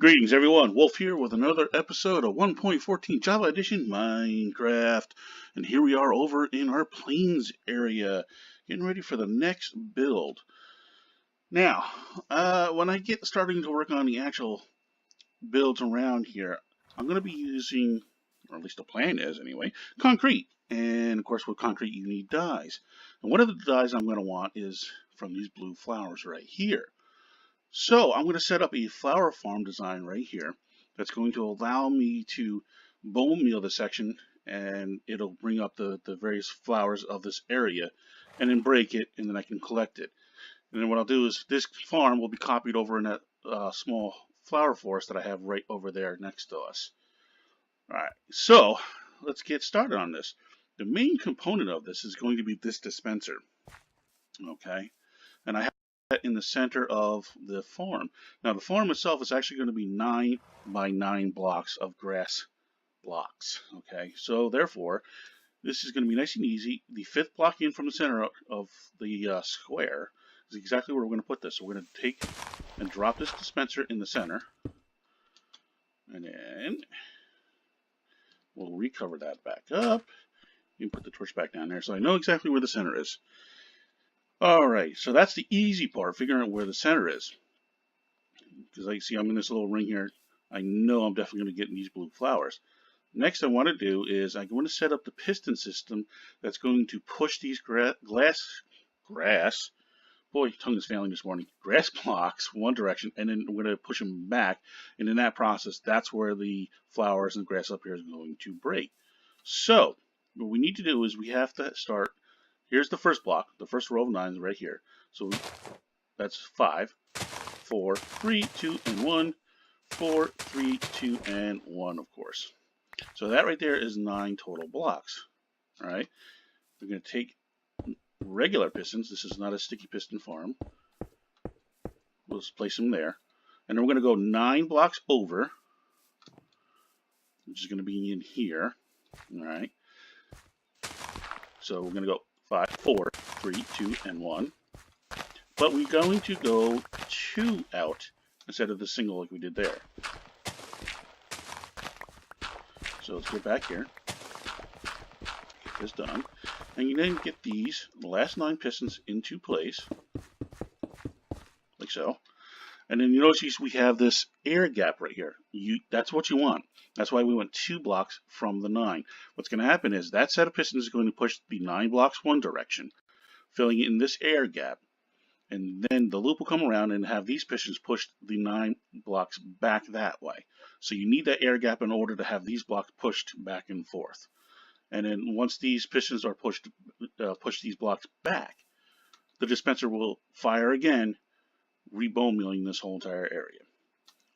Greetings everyone, Wolf here with another episode of 1.14 Java Edition Minecraft. And here we are over in our plains area, getting ready for the next build. Now, when I get starting to work on the actual builds around here, I'm going to be using, or at least the plan is anyway, concrete. And of course with concrete you need dyes. And one of the dyes I'm going to want is from these blue flowers right here. So I'm going to set up a flower farm design right here that's going to allow me to bone meal the section, and it'll bring up the various flowers of this area and then break it, and then I can collect it. And then what I'll do is this farm will be copied over in that small flower forest that I have right over there next to us. Alright, so let's get started on this. The main component of this is going to be this dispenser. Okay, and I have in the center of the farm. Now the farm itself is actually going to be 9 by 9 blocks of grass blocks. Okay, so therefore this is going to be nice and easy. The 5th block in from the center of the square is exactly where we're going to put this. So we're going to take and drop this dispenser in the center, and then we'll recover that back up. You can put the torch back down there so I know exactly where the center is. Alright, so that's the easy part, figuring out where the center is. Because like you see, I'm in this little ring here. I know I'm definitely going to get these blue flowers. Next I want to do is I'm going to set up the piston system that's going to push these grass blocks one direction, and then we're going to push them back. And in that process, that's where the flowers and grass up here is going to break. So, what we need to do is we have to start. Here's the first block, the first row of 9s right here. So that's 5, 4, 3, 2, and 1, 4, 3, 2, and 1, of course. So that right there is 9 total blocks. All right, we're going to take regular pistons. This is not a sticky piston farm. We'll just place them there. And then we're going to go 9 blocks over, which is going to be in here. All right. So we're going to go 5, 4, 3, 2, and 1. But we're going to go 2 out instead of the single like we did there. So let's get back here. Get this done. And you then get these last 9 pistons into place. Like so. And then you notice we have this air gap right here. That's what you want. That's why we went 2 blocks from the 9. What's going to happen is that set of pistons is going to push the 9 blocks one direction, filling in this air gap. And then the loop will come around and have these pistons push the 9 blocks back that way. So you need that air gap in order to have these blocks pushed back and forth. And then once these pistons are push these blocks back, the dispenser will fire again, rebone milling this whole entire area.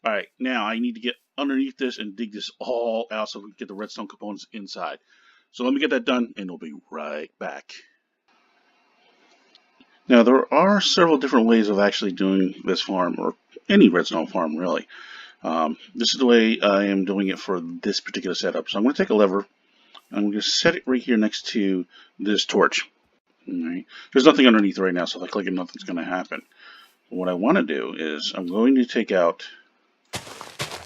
Alright, now I need to get underneath this and dig this all out so we can get the redstone components inside. So let me get that done and we'll be right back. Now there are several different ways of actually doing this farm, or any redstone farm really. This is the way I am doing it for this particular setup. So I'm going to take a lever, I'm going to set it right here next to this torch. Right. There's nothing underneath right now, so if I click it, nothing's going to happen. What I want to do is I'm going to take out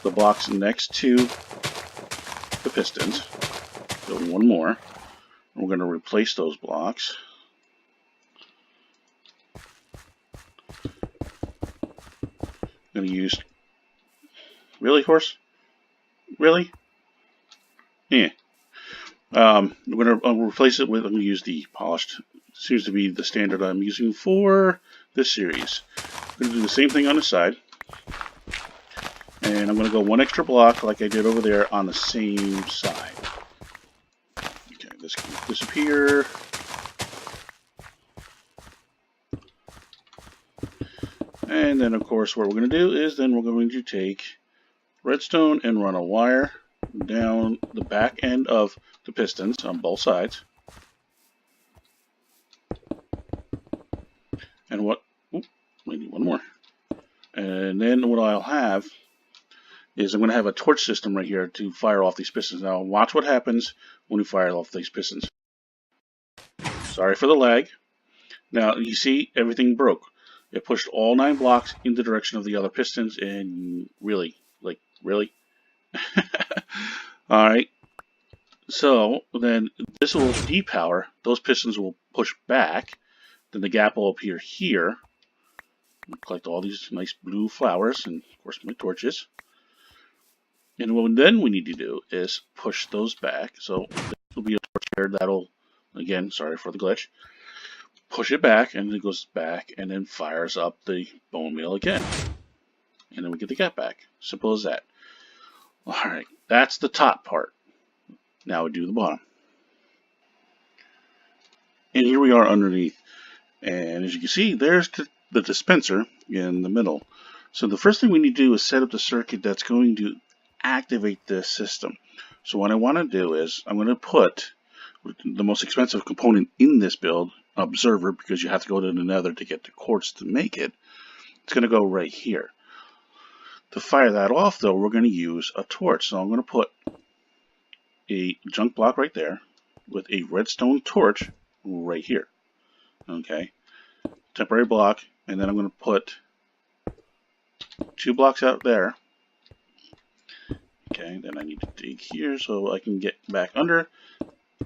the blocks next to the pistons, go one more, and we're going to replace those blocks. I'm going to use, really, horse? Really? Yeah. We're going to replace it with, I'm going to use the polished, seems to be the standard I'm using for this series. I'm going to do the same thing on the side. And I'm going to go 1 extra block like I did over there on the same side. Okay, this can disappear. And then of course what we're going to do is then we're going to take redstone and run a wire down the back end of the pistons on both sides. And what, maybe one more. And then what I'll have is I'm going to have a torch system right here to fire off these pistons. Now watch what happens when we fire off these pistons. Sorry for the lag. Now you see everything broke. It pushed all 9 blocks in the direction of the other pistons, and really Like, really? Alright, so then this will depower. Those pistons will push back. Then the gap will appear here. Collect all these nice blue flowers and, of course, my torches. And what then we need to do is push those back. So this will be a torch here that'll, again, sorry for the glitch, push it back, and it goes back and then fires up the bone meal again. And then we get the gap back. Simple as that. Alright, that's the top part. Now we do the bottom. And here we are underneath. And as you can see, there's the dispenser in the middle. So the first thing we need to do is set up the circuit that's going to activate this system. So what I want to do is I'm going to put the most expensive component in this build, observer, because you have to go to the nether to get the quartz to make it. It's going to go right here. To fire that off, though, we're going to use a torch. So I'm going to put a junk block right there with a redstone torch right here. Okay, temporary block, and then I'm going to put 2 blocks out there. Okay, then I need to dig here so I can get back under.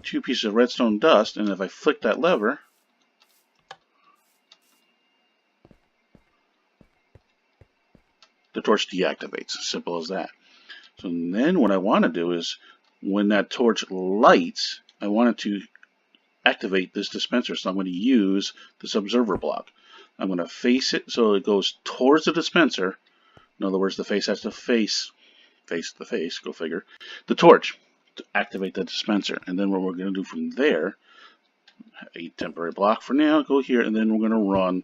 2 pieces of redstone dust, and if I flick that lever, the torch deactivates. Simple as that. So then what I want to do is, when that torch lights, I want it to activate this dispenser. So I'm going to use this observer block. I'm going to face it so it goes towards the dispenser. In other words, the face has to face the face, go figure, the torch to activate the dispenser. And then what we're going to do from there, a temporary block for now, go here, and then we're going to run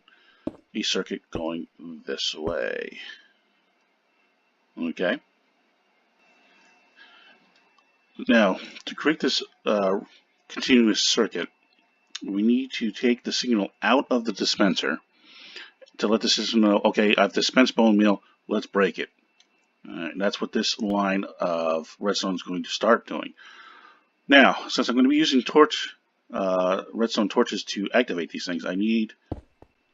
a circuit going this way. Okay. Now, to create this continuous circuit, we need to take the signal out of the dispenser to let the system know, okay, I've dispensed bone meal, let's break it. And that's what this line of redstone is going to start doing. Now, since I'm going to be using redstone torches to activate these things, I need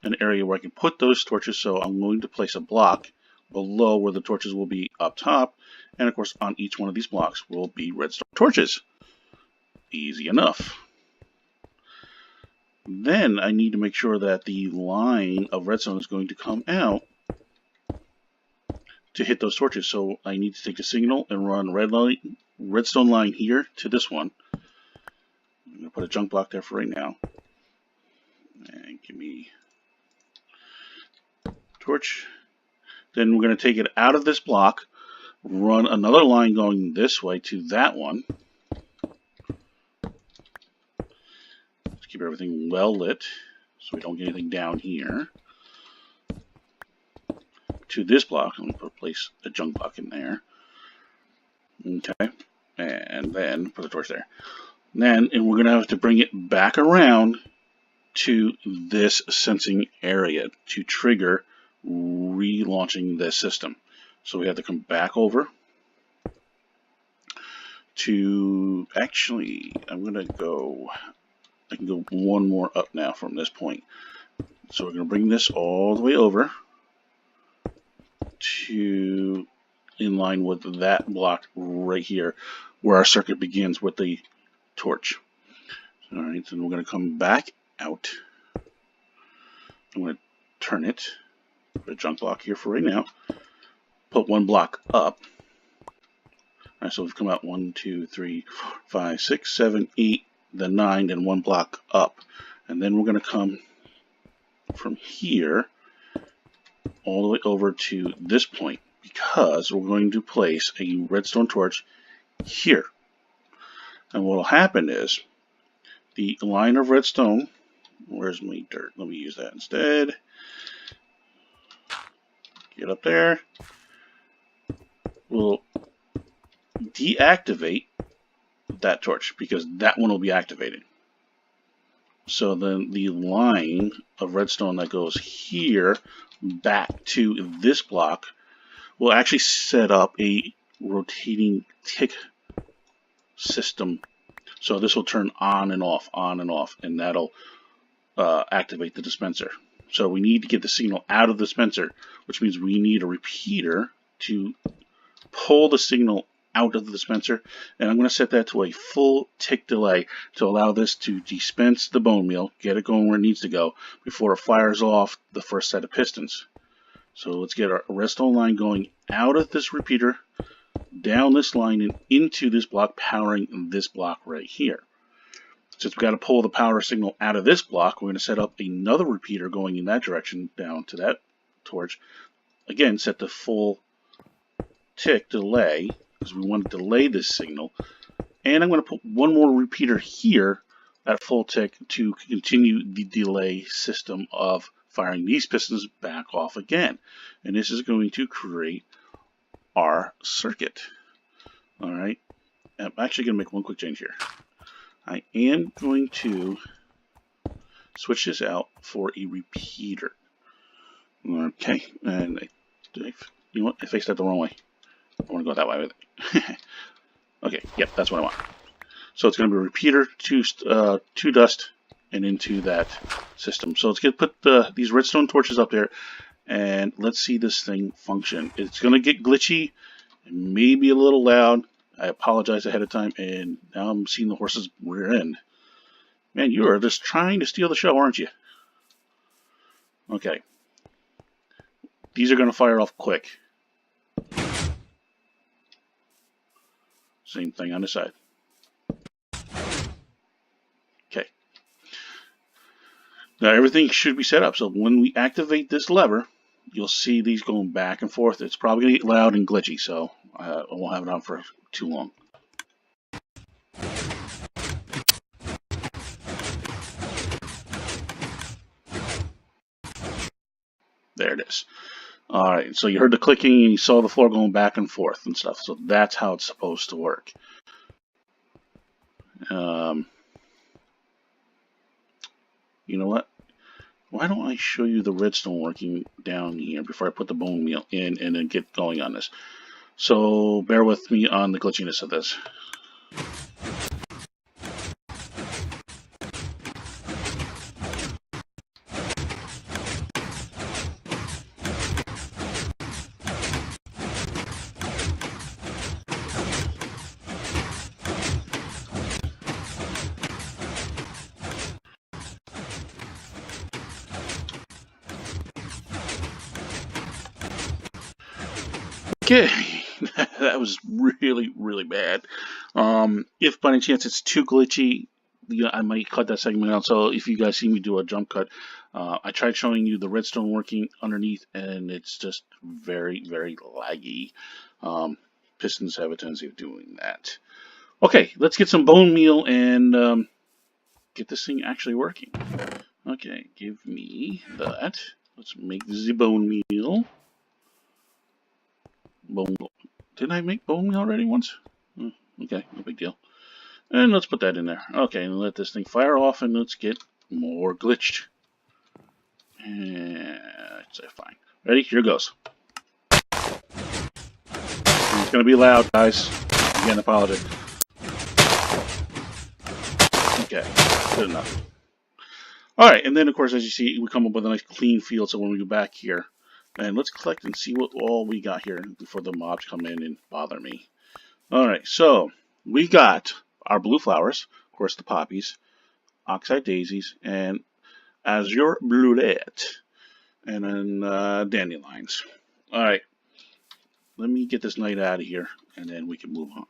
an area where I can put those torches, so I'm going to place a block below where the torches will be up top, and of course on each one of these blocks will be redstone torches. Easy enough. Then I need to make sure that the line of redstone is going to come out to hit those torches. So I need to take the signal and run redstone line here to this one. I'm going to put a junk block there for right now. And give me torch. Then we're going to take it out of this block, run another line going this way to that one. Let's keep everything well lit so we don't get anything down here. To this block, I'm going to place a junk block in there. Okay, and then put the torch there. And we're going to have to bring it back around to this sensing area to trigger relaunching this system. So we have to come back over to, actually, I can go one more up now from this point. So we're going to bring this all the way over to in line with that block right here where our circuit begins with the torch. Alright, then we're going to come back out. I'm going to turn it, put a junk block here for right now, put one block up. Alright, so we've come out 1, 2, 3, 4, 5, 6, 7, 8, then 9, then one block up. And then we're going to come from here all the way over to this point, because we're going to place a redstone torch here. And what will happen is the line of redstone, where's my dirt? Let me use that instead. Get up there. We'll deactivate that torch because that one will be activated. So then the line of redstone that goes here back to this block will actually set up a rotating tick system. So this will turn on and off, and that'll activate the dispenser. So we need to get the signal out of the dispenser, which means we need a repeater to pull the signal out of the dispenser, and I'm going to set that to a full tick delay to allow this to dispense the bone meal, get it going where it needs to go before it fires off the first set of pistons. So let's get our redstone line going out of this repeater, down this line, and into this block, powering this block right here. Since we've got to pull the power signal out of this block, we're going to set up another repeater going in that direction down to that torch. Again, set the full tick delay, because we want to delay this signal. And I'm going to put one more repeater here at full tick to continue the delay system of firing these pistons back off again. And this is going to create our circuit. Alright, I'm actually going to make one quick change here. I am going to switch this out for a repeater. Okay, and you know what? I faced that the wrong way. I want to go that way with it. Okay, yep, that's what I want. So it's going to be a repeater to dust and into that system. So let's put these redstone torches up there, and let's see this thing function. It's going to get glitchy, and maybe a little loud. I apologize ahead of time, and now I'm seeing the horse's rear end. Man, you are just trying to steal the show, aren't you? Okay. These are going to fire off quick. Same thing on the side. Okay. Now everything should be set up, so when we activate this lever, you'll see these going back and forth. It's probably going to get loud and glitchy, so I won't have it on for too long. There it is. Alright, so you heard the clicking and you saw the floor going back and forth and stuff, so that's how it's supposed to work. You know what? Why don't I show you the redstone working down here before I put the bone meal in and then get going on this. So bear with me on the glitchiness of this. Okay, that was really, really bad. If by any chance it's too glitchy, I might cut that segment out. So if you guys see me do a jump cut, I tried showing you the redstone working underneath, and it's just very, very laggy. Pistons have a tendency of doing that. Okay, let's get some bone meal and get this thing actually working. Okay, give me that. Let's make the bone meal. Didn't I make bone meal already once? Okay, no big deal. And let's put that in there. Okay, and let this thing fire off, and let's get more glitched. And say fine. Ready? Here goes. It's gonna be loud, guys. Again, apologize. Okay, good enough. Alright, and then of course, as you see, we come up with a nice clean field, so when we go back here, and let's collect and see what all we got here before the mobs come in and bother me. Alright, so we got our blue flowers, of course the poppies, oxeye daisies, and azure bleuette, and then dandelions. Alright, let me get this night out of here, and then we can move on.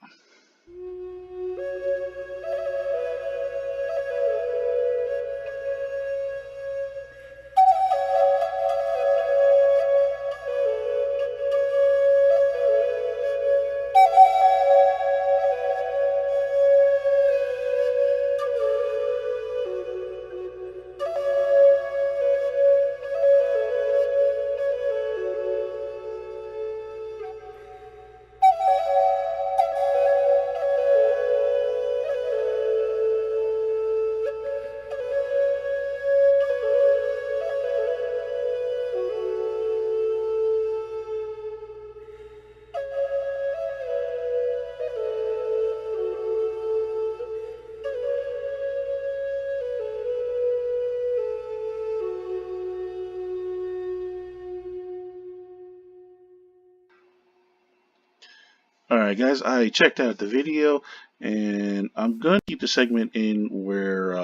Alright guys, I checked out the video and I'm going to keep the segment in where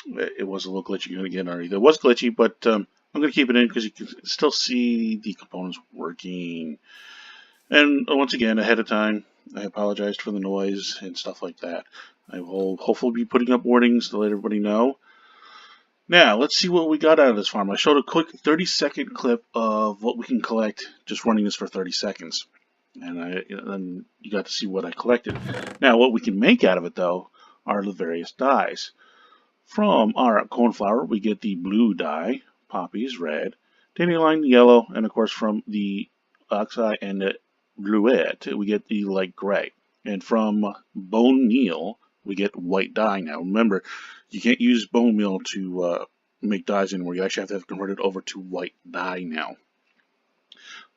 it was a little glitchy again already. It was glitchy, but I'm going to keep it in because you can still see the components working. And once again, ahead of time, I apologized for the noise and stuff like that. I will hopefully be putting up warnings to let everybody know. Now, let's see what we got out of this farm. I showed a quick 30-second clip of what we can collect just running this for 30 seconds. And you got to see what I collected. Now, what we can make out of it, though, are the various dyes. From our cornflower, we get the blue dye, poppies, red, dandelion, yellow, and of course from the oxeye and the bluette, we get the light gray. And from bone meal, we get white dye now. Remember, you can't use bone meal to make dyes anymore. You actually have to have converted over to white dye now.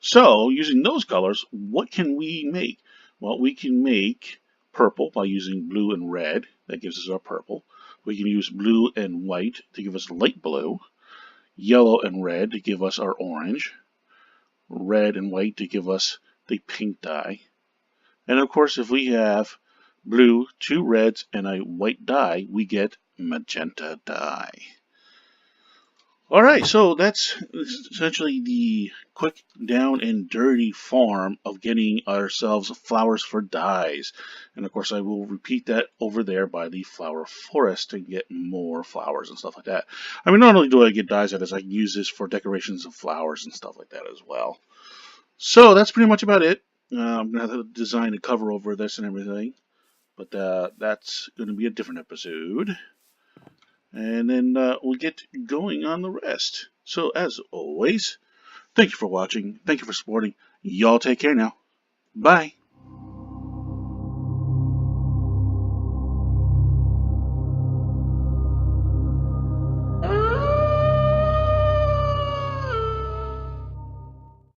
So, using those colors, what can we make? Well, we can make purple by using blue and red. That gives us our purple. We can use blue and white to give us light blue. Yellow and red to give us our orange. Red and white to give us the pink dye. And of course, if we have blue, 2 reds, and a white dye, we get magenta dye. Alright, so that's essentially the quick, down and dirty farm of getting ourselves flowers for dyes. And of course I will repeat that over there by the flower forest to get more flowers and stuff like that. I mean, not only do I get dyes out of this, I can use this for decorations of flowers and stuff like that as well. So that's pretty much about it. I'm going to have to design a cover over this and everything. But that's going to be a different episode. And then we'll get going on the rest. So as always, thank you for watching. Thank you for supporting. Y'all take care now. Bye.